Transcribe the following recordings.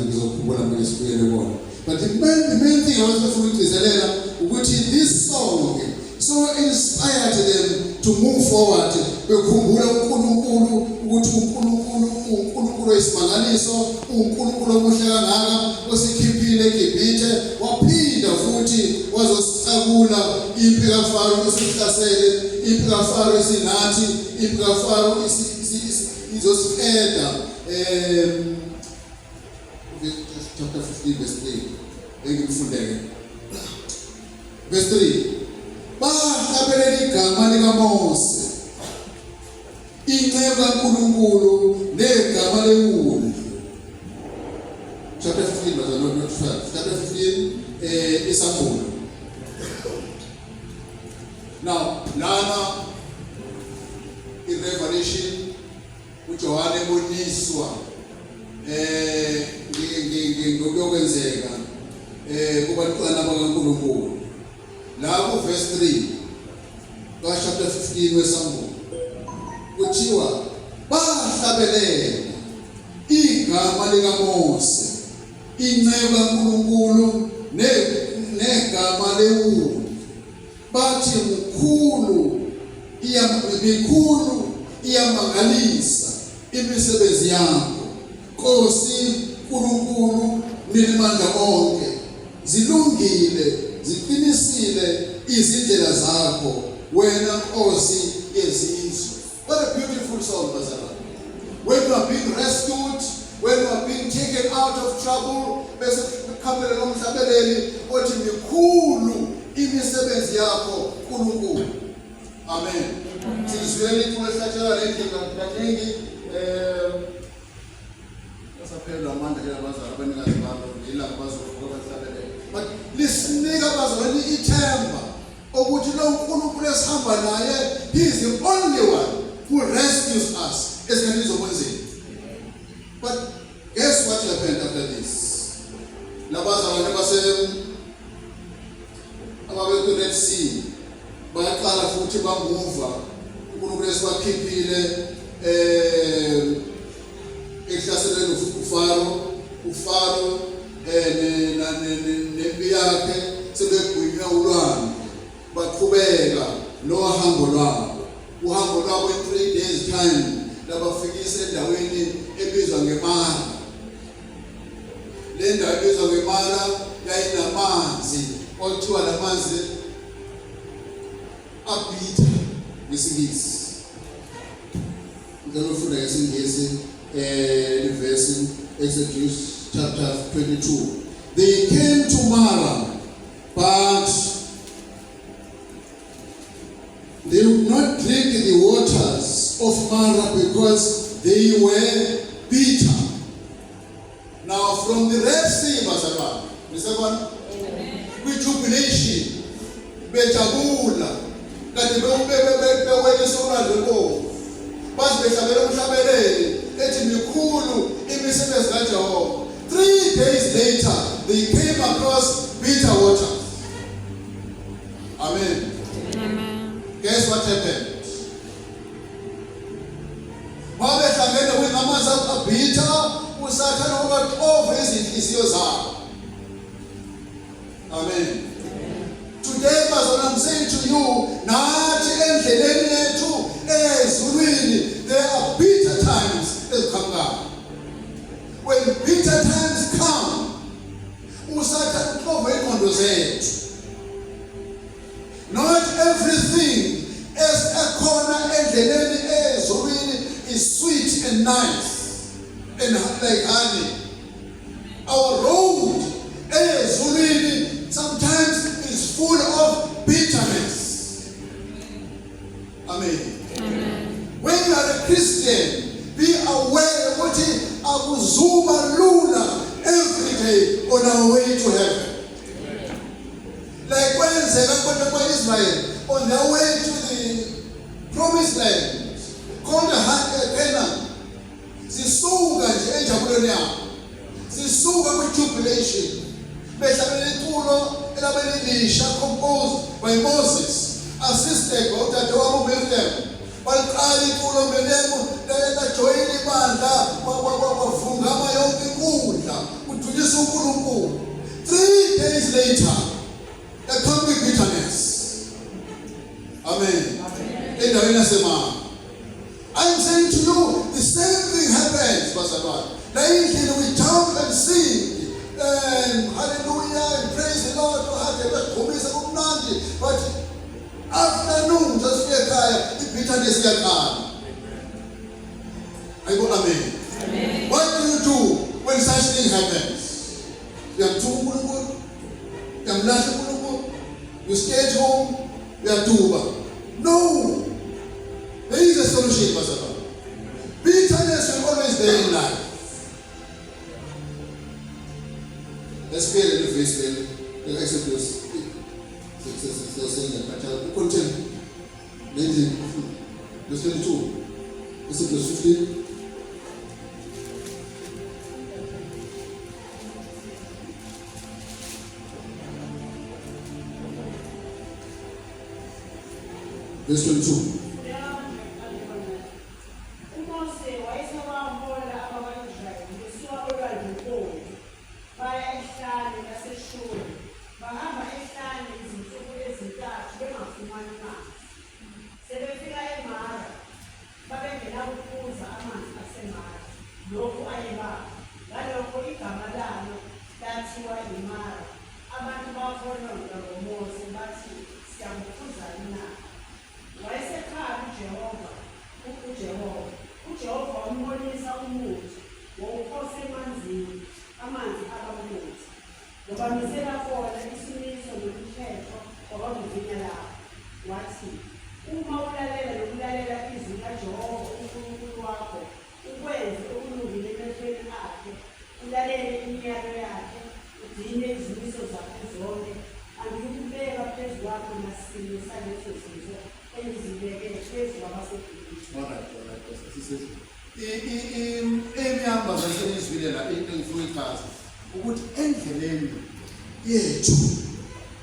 ngizokhumbula manje sibuyele bona. But the main thing I was to ukugcizelela ukuthi this song so inspired them to move forward. Bekhumbula uNkulunkulu ukuthi uNkulunkulu oyisimangaliso, uNkulunkulu omuhle kangaka osikhiphile eGibhithe, waphinda futhi wazosicakula impi kaFaro isihlasele, impi kaFaro isinathi, impi kaFaro izosiqeda. Chapter 15 verse 3. Engifundeke. Verse 3. Bahlabelela igama likaMose, inceku kaNkulunkulu negama lewundlu. Chapter 15 verse 12. Chapter 15 isambulo. Now, lana in Revelation uJohane eboniswa ngokwenzeka kubantwana bakaNkulunkulu. La ku verse 3 ka chapter 15 wesambulo kuthiwa bahlabelela igama likaMose, inceku kaNkulunkulu negama lewundlu, bathi mkhulu iyamangalisa imisebenzi yakho Nkosi Nkulunkulu nilimandla onke, zilungile ziqinisile izindlela zakho wena Nkosi yezizwe. What a beautiful song, bazalwane. When you are being rescued, when you are being taken out of trouble, bese kukhambela nomhlabeleli othi mikhulu imisebenzi yakho Nkulunkulu. Amen. Sizwele kuhlatshela lendlela kaningi saphela amandla abazalwane abanikazi babo yilapho bazovuka bahlabelele. But lisinika abazalwane ithemba ukuthi lo uNkulunkulu esihamba naye, he is the only one who rescues us. Esikhathini zokwenzeni. But guess what happened after this? Labazalwane ababekwe Red Sea bayaqala futhi bamuva uNkulunkulu esibakhiphile ehlaseleni uFaro nempi yakhe sebegwinywa ulwandle, baqhubeka nohambo lwabo. Uhambo lwabo in 3 days time labafikisa endaweni ebizwa ngeMara. Le ndawo ebizwa ngeMara yayinamanzi, okuthiwa lamanzi abitha ngesingisi. Ngizofunda ngesingisi verse Exodus chapter 22. They came to Mara, but they would not drink the waters of Mara because they were bitter. Now from the Red Sea, with jubilation, bejabula, kanti bewele solwandle lolu. Basi behlabela umhlabeleli ethi mikhulu imisebenzi kaJehova. 3 days later, they came across bitter water. Amen. Amen. Guess what happened? Babehlangene kwinamanzi abitha, usathana wabaxova izinhliziyo zabo. Amen. Today, I'm saying to you, nathi endleleni yethu ezulwini, there are bitter times that come. When bitter times come, usathana uxova ingqondo zethu. Not everything as ekhona endleleni ezulwini is sweet and nice and like honey. Our road ezulwini sometimes is full of bitterness. Amen. Amen. When you are a Christian, be aware what akuzuma lula every day on our way to heaven. Like when Israel on their way to the promised land called the Canaan, zisuka nje ejabulweni yabo, zisuka kwi-tribulation, behlabela ithulo elabelisha composed by Moses, assisted by udadewabo Miriam. Baliqala ithulo Miriam lajoyina ibandla, wavungama yonke inkundla uthulisa uNkulunkulu. 3 days later, there comes the bitterness. Amen. Endaweni yaseMara. I'm saying to you, the same thing happens, Pastor God. Lately we jump and sing, and hallelujah, and praise the Lord. But afternoon, just the bitterness will come. I go, amen. Amen. What do you do when such thing happens? You stay at home, you are tuba. No. There is a solution, Pastor. Bitterness will always be in life. Let's pray in the face. Exodus. Continue. Verse 22. Exodus 15. Verse 22.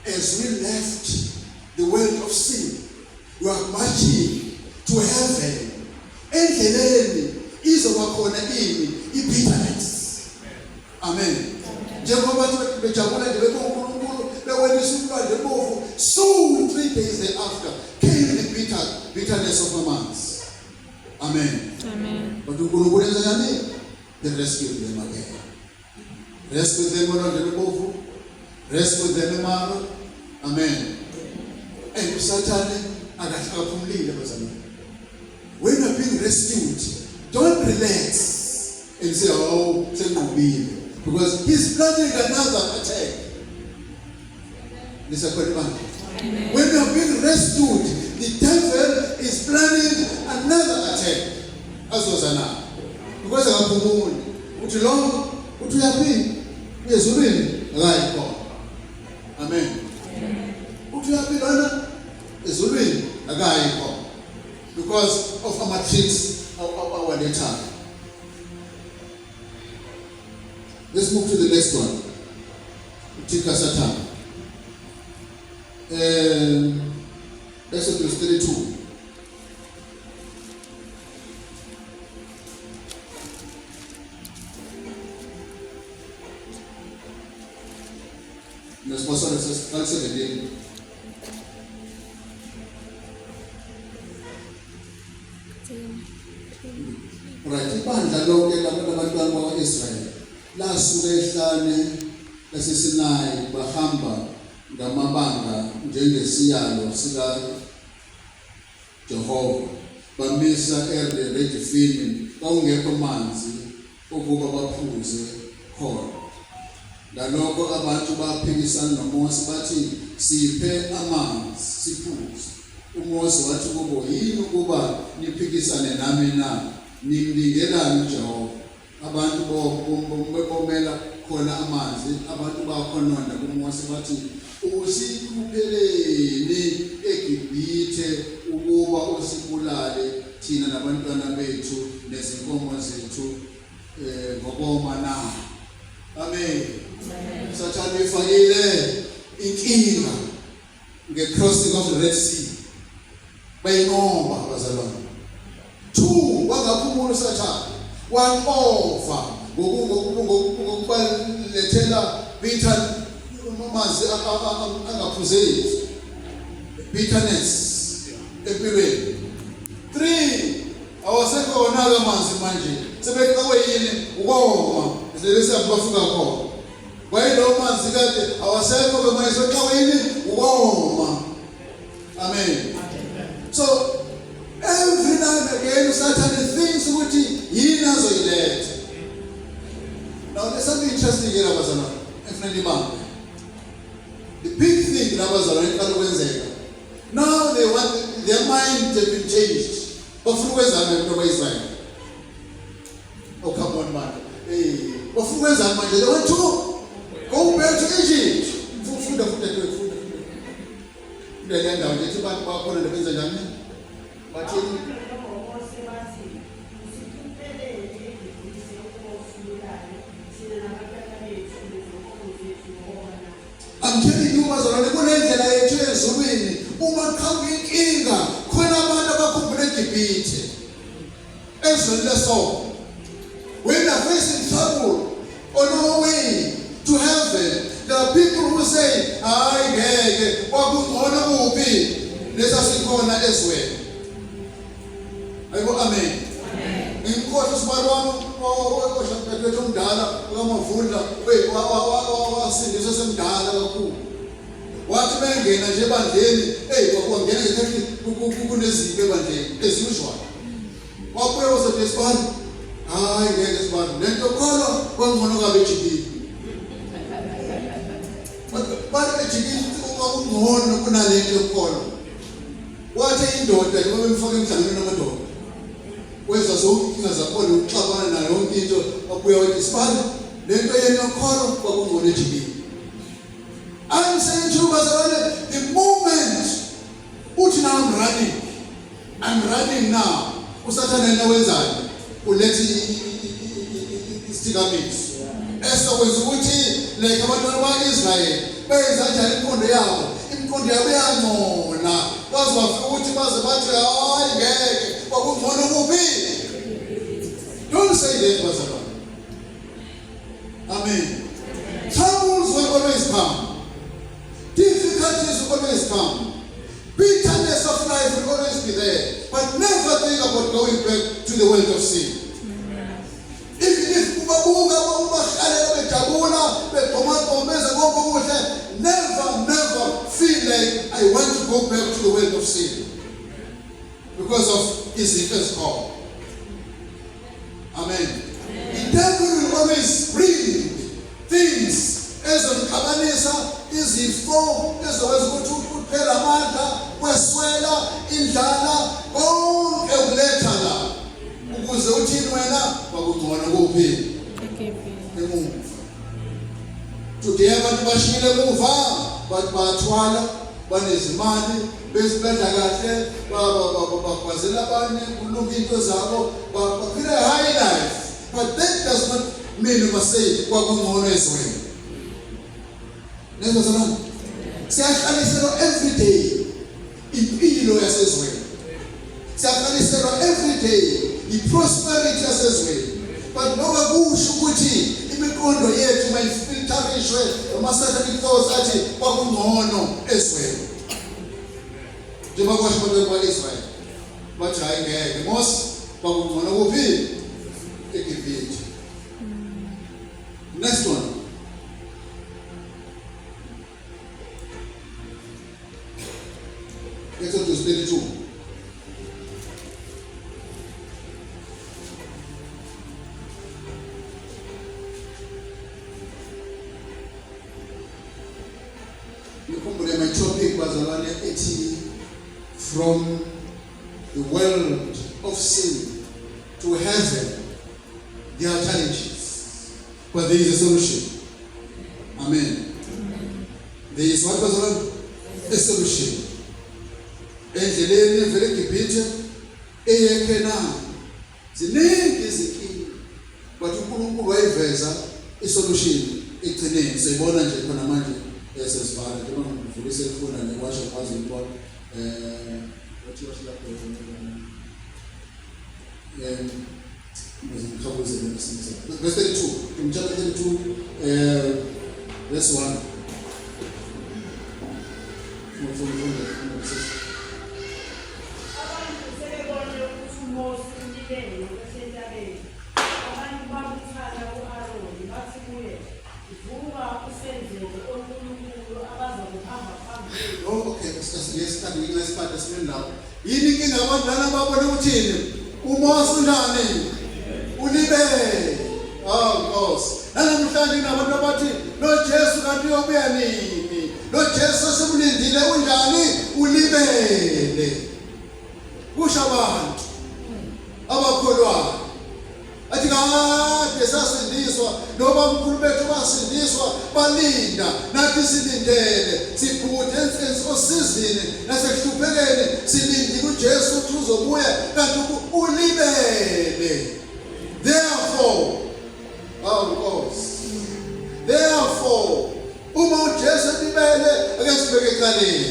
As we left the world of sin, we are marching to heaven. Endleleni izobakhona bitterness. Amen. Njengoba bejabula nje beNkulunkulu bewelisa umlando ebovu, so 3 days thereafter came the bitterness of amanzi. Amen. Amen. But uNkulunkulu enza njani? He rescued them again. Rescued them umlando ebovu. Rescued them eMara. Amen. And Satan akaphumulile bazalwane. When you are being rescued, don't relax and say, oh, senqobile, because he's planning another attack. When you are being rescued, the devil is planning another attack. Azozana. Because akaphumuli. Uthi lo, uthi uyaphi? Uyezulwini? Hayi khona. Amen. Uthi uyaphi lona? Ezulwini? Akayi khona. Because of our tricks of our later. Let's move to the next one. Tika Satan. Exodus 32. Let's pause on again. Right, ibandla lonke labantwana bakwa-Israyeli lasuka ehlane laseSinayi bahamba ngamabanga njengesiyalo sika Jehova, bamisa eRefidimi kwakungekho manzi ukuba baphuze khona. Ngalokho abantu baphikisana noMose bathi, siphe amanzi siphuze. uMose wathi kubo, yini ukuba niphikisane nami na? Nimlingelani uJehova? Abantu bomela khona amanzi, abantu bakhononda kuMose bathi, usikhupheleni eGibhithe ukuba usibulale thina nabantwana bethu nezinkomo zethu ngokoma na. Amen. Satan efakile inkinga nge-crossing of the Red Sea. Bayinqoba bazalwane. 2 wangaphumula uSathane, waqova, ngokubalethela bitter amanzi angaphuzeki, bitterness empilweni. 3, awasekho wona-ke amanzi manje, sebekawe yini ukoma sebesaphi bafika khona. Kwayilawo manzi kade awasekho-ke manje sebekawe yini ukoma. Amen. So every now and again Satan thinks ukuthi yini azoyiletha. Now there's something interesting here abazalwane efanele ibambe. The big thing labazalwane iqala ukwenzeka. Now they want their mind to be changed. Bafuna ukwenzana abantu bakwaIsrael. Oh come on man. Bafuna ukwenzana manje they want to go back to Egypt. Funda. Le ndawo nje abantu bakhona lebenza njani? Bathini? I'm telling you bazalwane kunendlela yethu ezulwini uma qhamuka inkinga khona abantu abakhumbula eGibhithe ezweni leSodom. When they are facing trouble on our way to heaven, there are people who say, hayi ngeke kwakungcono kuphi lesasikhona ezweni. Ayibo amen. Ngikhohle usibali wami oshaphethe omdala ukaMavundla wasindiswa semdala kakhulu. Wathi bengena nje ebandleni kwakwangena ngesikhathi kunezinto ebandleni eziusual. Wabuye wasethi isibali, hayi ngeke sibali lento khona kwangcono kabe eJibhithe. Bathi eJibhithe kwakungcono kunalento yokhona. Wathi indoda njengoba bemfaka emhlangeni namadoda weza zonkinga zakhona ukuxabana nayo yonke into wabuya wathi sibali lento yena yokhona kwakungcono eJibhithe. I'm saying to you bazalwane, the moment uthi now I'm running now, usathana yena wenzani ulethi isithikamise esokwenza ukuthi like abantwana bakwaIsrael benza njani impondo yabo iyangcola baze bafika ukuthi baze bathi hayi ngeke kwakungcono kuphi. Don't say that bazalwane. Amen. Troubles will always come. Difficulties will always come. Bitterness of life will always be there. But never think about going back to the world of sin. If never feel like I want to go back to the world of sin because of Ezekiel's call. Amen. The devil will always bring things as a kabanisa, izifo ezokwenza ukuthi uphela amandla kweswela indlala konke ukuletha la ukuze uthini wena bakungcono kuphi emuva. Today abantu bashiyile emuva bathi bathwala banezimali bezibedla kahle bakwazela abanye kulunga into zabo baphila high life, but that does not mean you must say kwakungcono ezweni. Nezazana siyahlaliselwa every day impilo yasezweni, siyahlaliselwa every day prosperity yasezweni, but ngoba kusho ukuthi imiqondo yethu mayifilterishwe ama-satanic thoughts athi kwakungcono ezweni. Njengoba kwasho abantu bakwaIsrael bathi hayi ngeke Mose kwakungcono kuphi eGibhithe. Next one. Exodus 32. Nikhumbule my topic bazalwane ethi from the world of sin to heaven. There are challenges, but there is a solution. Amen. There is what bazalwane? A solution. Endleleni vele eGibhithe eyeKenani ziningi izinkinga, but uNkulunkulu wayiveza isolution ekugcineni. Siyibona nje khona manje esesivala njengoba ngivulise ifuna newasho kwazi ukuthi wathi lapho Verse 32, in chapter 32, verse 1. Oh, okay, yes, let's start this now. Yini inkinga abantwana babona ukuthini? UMose unjani? Ulibele. Oh, Nkosi. Namhlanje kunabantu abathi lo Jesu kanti uyobuya nini? Lo Jesu simlindile unjani? Ulibele. Kusho abantu abakholwayo. Athi kade sasindiswa noma umkhulu bethu basindiswa balinda nathi silindele siphuthe osizini nasekuhluphekeni silindile uJesu ukuthi uzobuya kanti ulibele. Therefore uma uJesu libele ake sibeke ekaleni.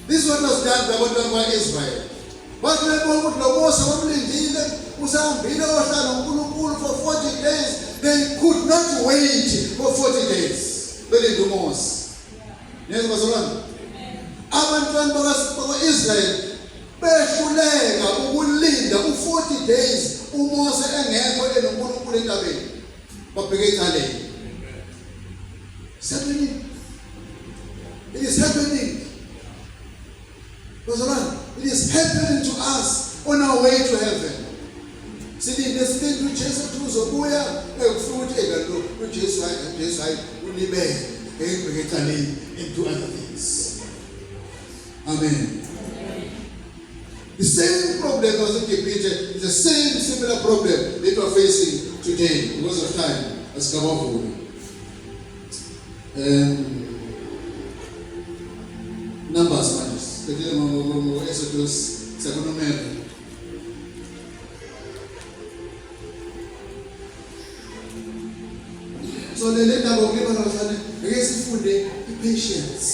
This one was done by abantwana bakwa-Israel. Bathi bebona ukuthi lo Mose wamlindile usahambile ohlala uNkulunkulu for 40 days. They could not wait for 40 days. Belinde uMose. Neza bazalwane. Abantwana bakwa-Israel behluleka ukulinda u40 days uMose engekho enoNkulunkulu entabeni. Babheke ekaleni. It is happening. It is happening to us on our way to heaven. Silinde uJesu uzobuya ekufuthi lo uJesu hayi ulibele ebheke ekaleni into other things. Amen. The same problem was in Gibhithe is the same similar problem that we are facing today because of time as Kabavula. Numbers managed. The Exodus 7. So the letter of God was against patience.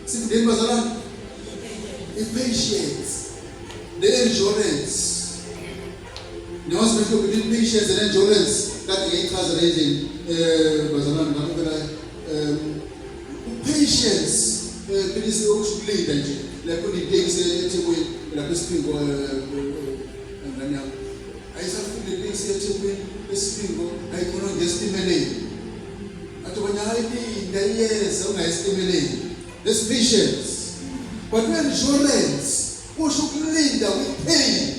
Sifunde bazalwane. Patience. The endurance. There was between patience and endurance. That ichaza nje bazalwane ngakho patience. Please ukulinda nje lapho niteksi eThekwini lapho isiphingo ngani yakho ayisafunda iteksi eThekwini isiphingo ayikhona ngesistimeleni athi bonyana ilinda iyeza ungayestimeleni. This patience but endurance kusho ukulinda with pain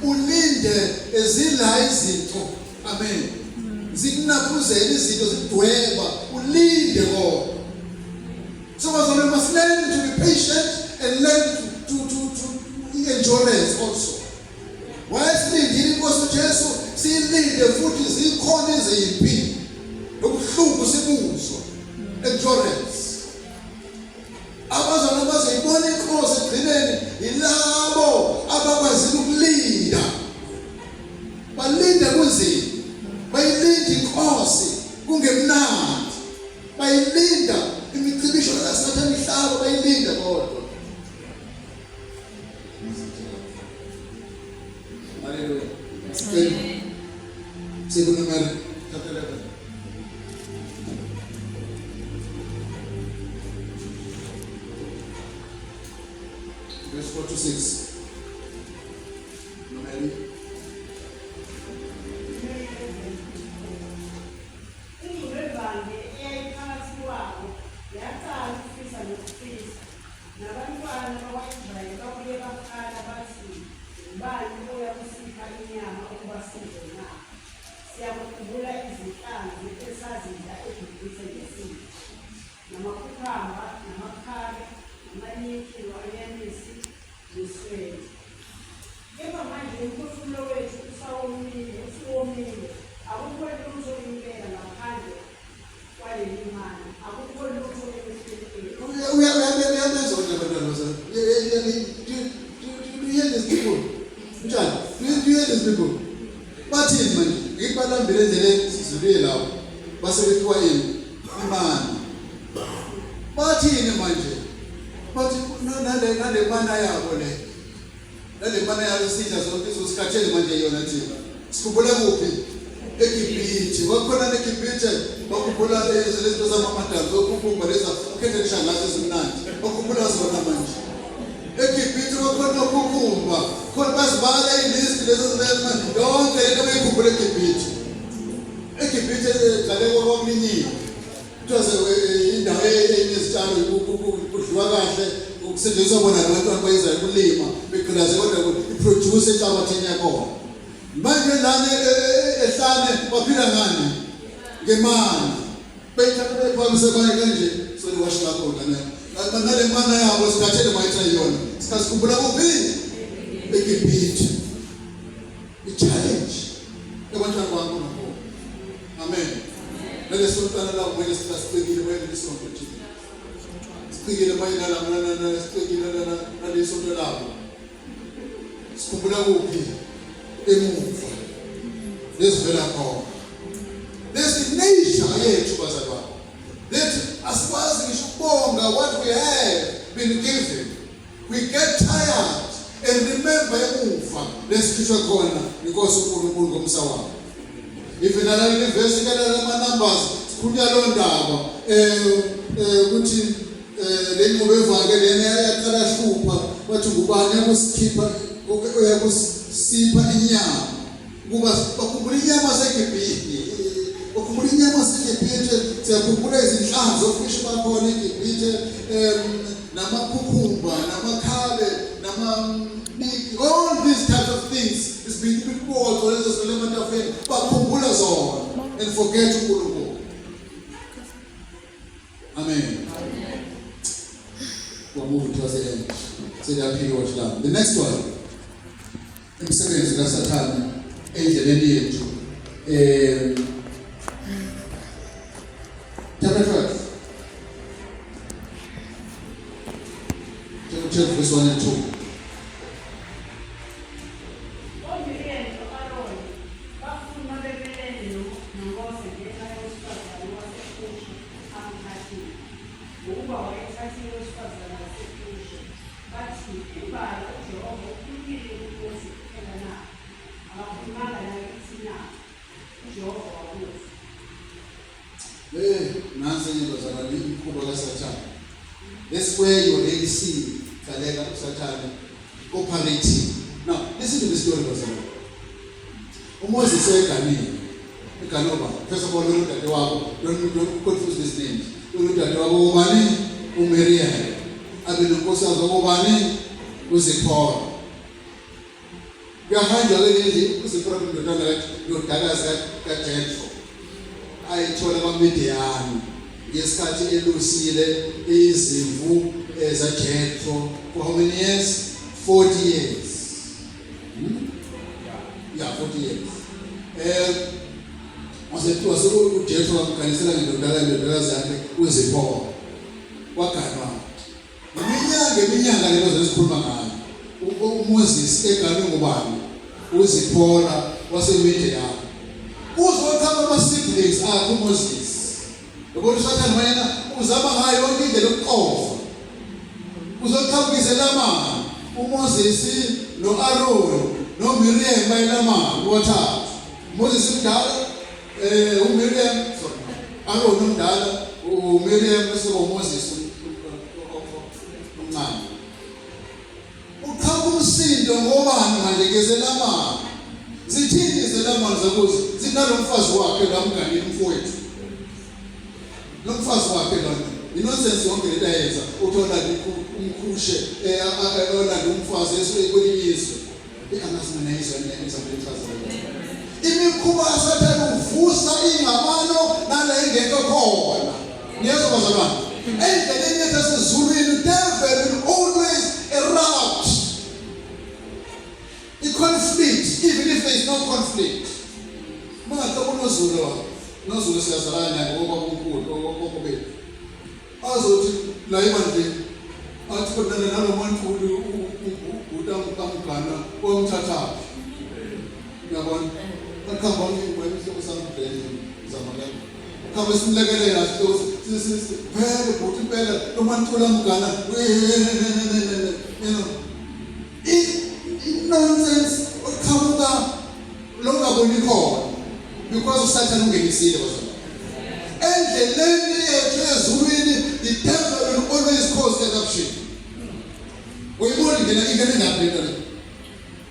ulinde ezila izinto. Amen. Zikunaphuzela izinto zidweba ulinde kodwa. So we must learn to be patient and learn to endurance also. While silindile inkosi uJesu silinde futhi zikhona iziphi lokuhlungu sibuzwa. Endurance. Abazalwane bazayibona inkosi egcineni yilabo abakwazile ukulinda. Balinda kunzima. Bayilinda inkosi kungemnandi. Bayilinda imicibisho yasathana ihlaba bayilinda kodwa. Hallelujah. Second number chapter 11. Verse 4 to 6. nale mana yayo sidla zonke izosikhathele manje yona thina sikhumbula kuphi eGibhithe bakhona eGibhithe bakhumbula lezo zamamadamu zokukhumba leza ukhethe ishangazi ezimnandi bakhumbula zona manje eGibhithe bakhona ukukhumba khona basibala ilist lezo zemanje yonke lento bayikhumbula eGibhithe qaleko kwakulinyiwe kuthiwa indawo enezitshalo kudliwa kahle ukusetshenziswa bona abantwana bayizayo kulima beqhilaze kodwa iproduce enhlabathini yakhona manje lana ehlane baphila ngani ngemali beyithatha beyiphakamisa kanje soliwashila khona nale mana yabo sikhathele mayitha yona sikhasikhumbula kuphi eGibhithe i-challenge ebantwana bakho nakho amen lele sontana la kumele sicikile wena lisonto thina sicikile mayina la sicikile la lesonto labo sikhumbula kuphi emuva lesivela khona destination yethu bazalwane that asikwazi ngisho ukubonga what we have been given we get tired and remember emuva lesikhishwa khona inkosi uNkulunkulu ngomsawabo even ala university kana numbers sikhulunya lo ndaba ukuthi lenqubo evangeli yaqala hlupha wathi ngubani yakusikhipha uyakusipha inyama kuba bakhumbula inyama seGibhithe bakhumbula inyama seGibhithe siyakhumbula izinhlanzi zofishi bakhona eGibhithe namakhukhumba namakhabe all these types of things is being people for lezo element of faith bakhumbula zona and forget uNkulunkulu amen we'll move to the end so that period down the next one imisebenzi kaSathane endleleni yethu chapter 12 verse 1 and 2 That's where you already see Kaleka Sathane operating. Now, listen to the story of Sathane. Moses said, first of all, don't confuse these names. Don't look at Ubani, Umeriah. I will look at Ubani, who's a Paul. Behind the lady, who's the problem you're done, your Tagas got gentle. I told about Midian. Yesikhathi elusile izimvu ezajethro for how many years? 40 years. Yeah, 40 years. Wasethi uJethro wamkhanisela ngendodana zakhe uZipora. Waganwa. Ngeminyanga lezo esikhuluma ngayo. uMoses eganwe ngubani? uZipora waseMidian. Uzothama ama-siblings akhe uMoses. Ubona uSathane wena uzama ngayo yonke indlela yokuqofa. Uzothambisela amanga uMoses noAaron noMiriam bayilamanga wathathu. Moses umdala uMiriam Aaron umdala uMiriam bese uMoses umncane. Uqhamuka umsindo ngobani manje kezela amanga. Zithini zelamanga zakuthi zinalomfazi wakhe lamngani umfowethu. Nomfazi wakhe lona inonsense yonke lento ayenza uthola umkhushe ona umfazi esekwelizwe angasimana izwe nezamlethaza imikhuba yaSathane uvusa ingxabano nala engekho khona niyezwa bazalwane endleleni yethu esezulwini devil will always erupt the conflict even if there is no conflict mangaqokunozulu nozulu siyazalana ngoba uNkulunkulu okubethu azothi la emandleni athi kodwa nalo manje utamkamgana omthathayo yabona akhamba ngibuyisa usamdleni zamalanga khamba simlekelela sisi phela ukuthi impela lo manje ulamgana nonsense oqhamuka lokungaboni khona because uSathane ungenisile bazalwane. Endleleni yethu ezulwini the devil will always cause corruption. Uyibona ingena ngaphi lento le?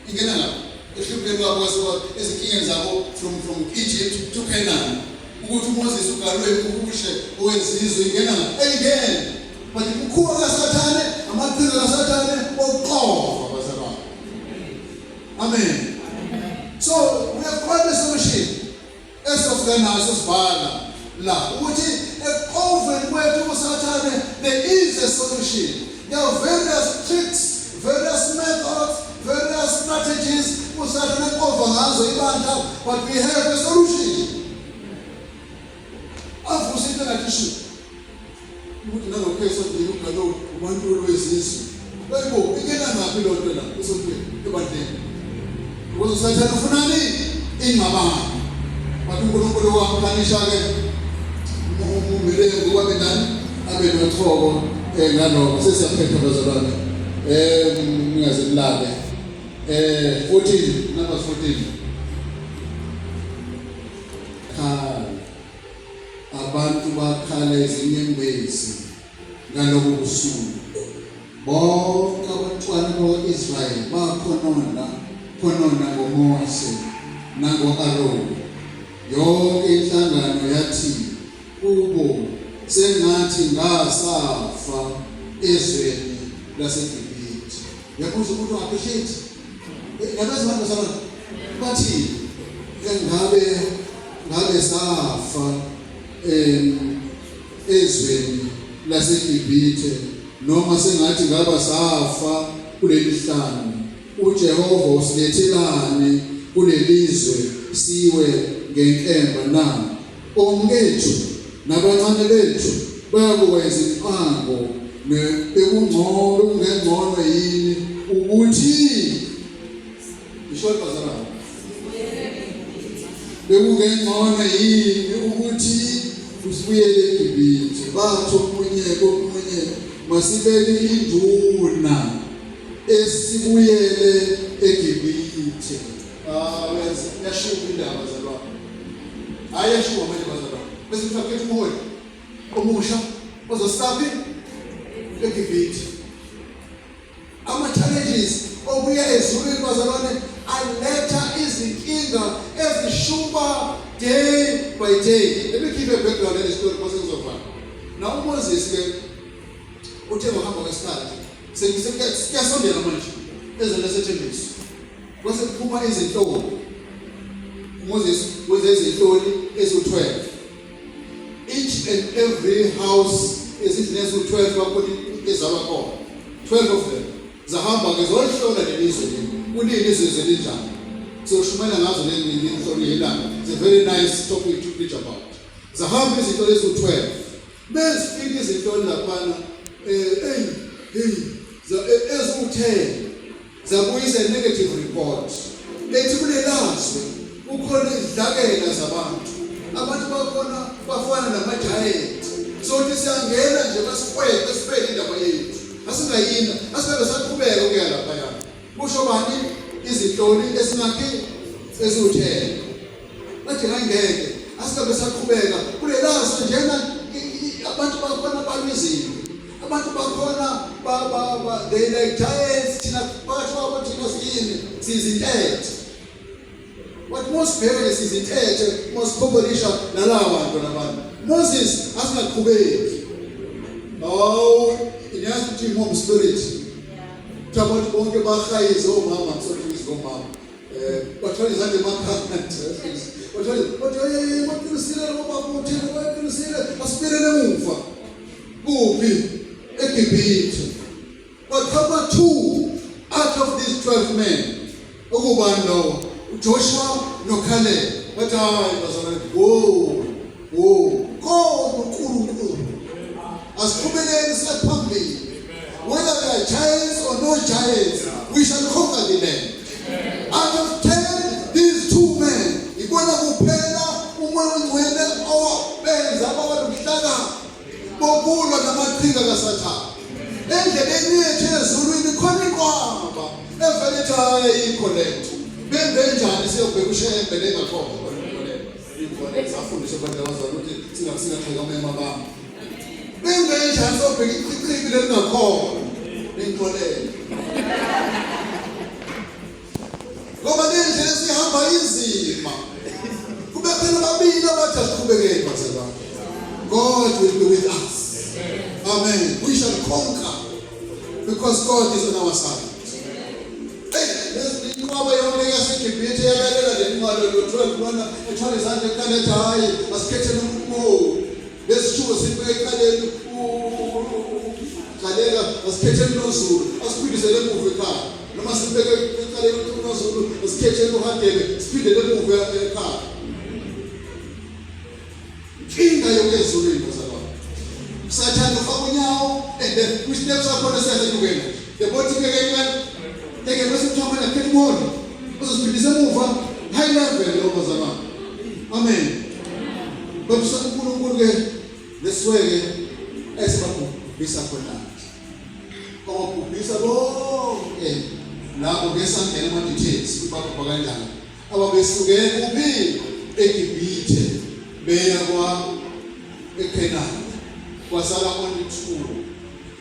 Ingena ngaphi? Ehluphe kwabo ezinkingeni zabo from Egypt to Canaan. Ukuthi uMoses ugalwe ukushe owezizwe ingena ngaphi? Engene. But ukukhuba kaSathane, amaqhinga kaSathane oqofa bazalwane. Amen. So we have found a solution. Esofanayo sibhala la ukuthi eqoveni kwethu uSathane there is a solution. There are various tricks, various methods, various strategies uSathane eqova ngazo ibandla, but we have a solution. Avusile ngathi ukuthi nalokho ngilukalo umuntu olwezizwe. Bayibo ingena ngaphi lo nto la usontweni ebandleni. Ukuthi uSathane ufunani ingabani. Bathi uNkulunkulu wamplanisha ke umumele ngoba benani abe nothoko ngalokho sesiyaphetha bazalwane. Ningaze nilabe. 14 number 14. Abantu bakhala izinyembezi ngalobu busuku. Bonke abantwana bakwa-Israyeli bakhonona ngoMose nango-Aroni. Yonke inhlangano yathi kubo sengathi ngasafa ezweni laseGibhithe. Yabuza ukuthi appreciate. Yabazi abantu basala bathi ngabe safa ezweni laseGibhithe noma sengathi ngaba safa kuleli hlanga. uJehova usilethelane kulelizwe siwe ngenkemba na. Omkethu nabancane bethu bayakwenza impango bekungcono ungengcono yini ukuthi isholo bazalwane bekungengcono yini ukuthi usibuyele eGibhithe. Bathi omunye masibeke induna esibuyele eGibhithe. Yashuka indaba bazalwane. Ayashuka manje bazalwane. Bese kufakethe umoya omusha ozosaphi eGibhithe. Ama-challenges obuya ezulwini bazalwane aletha izinkinga ezishuba day by day. Let me give you a background in the story because it's so fun. Now Moses ke uthe ngohamba kwesikhathi sekuyasondela manje ezweni laseThembisa. Kwase kuphuma izinhloli. Moses wenze izinhloli ezu-12. Each and every house ezinezu-12 bakhona ezalwa khona. 12 of them. Zahamba ke zohlola lelizwe leli. Kulini izwe linjani? So shumela ngazo leli inhloli yelanga. It's a very nice topic to preach about. Zahamba izinhloli ezu-12. Bezifika izinhloli laphana ezu-10 zabuyisa negative report. Lethi kulelazwe ukhona izidlakela zabantu. Abantu bakhona bafana nama-giant. Sothi siyangena nje basifele indaba yethu. Asingayina, asibe besaqhubeka ukuya laphaya. Kusho bani izinhloli esingakhi ezu-10. Bathi ngeke asibe besaqhubeka kulelazwe njena abantu bakhona balwizini. Abantu bakhona they like giants thina bathi babo thina siyini sizintethe. What most parents sizintethe most populisha nalawa bantu nabantu. Moses asingaqhubeki. Inyazi ukuthi mob spirit. Abantu bonke bahayize omama sokuthi ngomama. Bathole izandla emakhanda. Bathole bakulisile ngoba kuthi bakulisile asibirele emuva. Kuphi eGibhithe. But come 2 out of these 12 men. Ukubani lo? uJoshua noCaleb. Bathi hayi bazalwane. Whoa. uNkulunkulu. Asiqhubekeni siyaphambili. Whether there are giants or no giants, we shall conquer the land. Out of 10, these 2 men, ibona kuphela umoya ongcwele obenza ababuhlaka bokulwa namaqhinga kaSathane. Endleleni yethu ezulwini khona inqwaba evele ethi yikho lento bengenjani siyobheka ushembe lengakhona imvone safundiswa abantu abazalwa ukuthi singaxheka mema bami bengenjani siyobheka ichibi lelingakhona lengxolelo ngoba lendlela sihamba inzima kube khona babili abathi asiqhubekeni bazalwane. God will be with us. Amen. We shall conquer because God is on our side. Inqaba yonke yaseGibhithe yabelela lemali lo-12 lona ethwala izandla ekhanda ethi hayi asikhethele umuntu lesishubo sibeke ekaleni uGalela asikhethele uNozulu asiphindisele emuva ekhaya noma sibeke ekaleni uNozulu asikhethele uHadebe siphindele emuva ekhaya. Inga yonke ezulwini bazalwane sathanda ufaka unyawo and then kwi-steps sakhona siyahlukene the body kekekani eke bese kuthomela phezulu uzoziphindisa emuva high level lo bazalwane. Amen. Kodwa uNkulunkulu ke lesiweke esibabhubhisa khona babhubhisa bonke lapho ke sangena ama-details kubabhubha kanjani ababesuke kuphi eGibhithe beya eKhenani kwasala only 2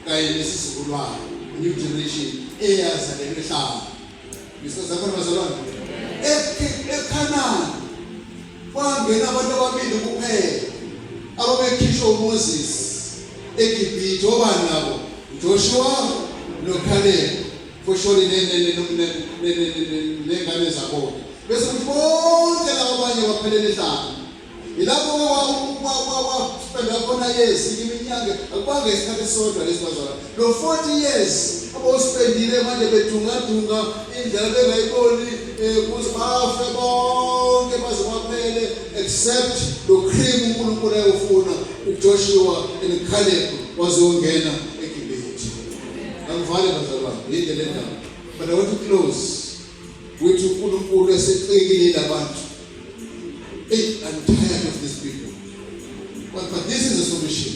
kanye nesisizukulwane new generation eyazalelwe ehlala ngisazakhona bazalwane eKhenani kwangena abantu ababili kuphela ababekhishwa uMoses eGibhithe obani nabo Joshua noCaleb for sure nengane zabo bese kuthi bonke labo abanye baphelele ehlala ilapho spenda khona years iminyaka akubange isikhathi esodwa lesibazalwane lo 40 years abospendile manje bedunga indlela bengayiboni kuze bafe bonke baze baphele except lo cream uNkulunkulu ayofuna uJoshua noCaleb wazongena eGibhithe. Angivale bazalwane indlela endaba but I want to close with uNkulunkulu esexekile abantu. I'm tired of these people. But this is the solution.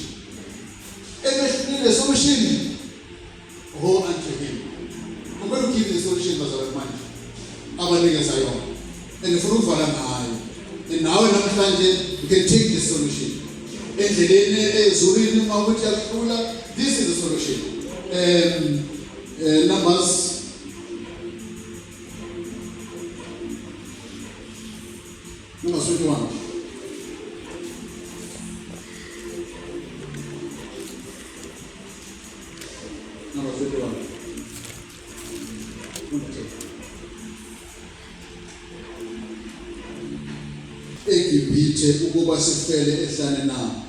And the solution, go unto him. I'm going to give you the solution, Brother Man. Our niggas are young. And the fruit for them high. And now in you can take the solution. And the this is the solution. Numbers. Number 21. Number 21. eGibhithe ukuba sifele ehlane nabo.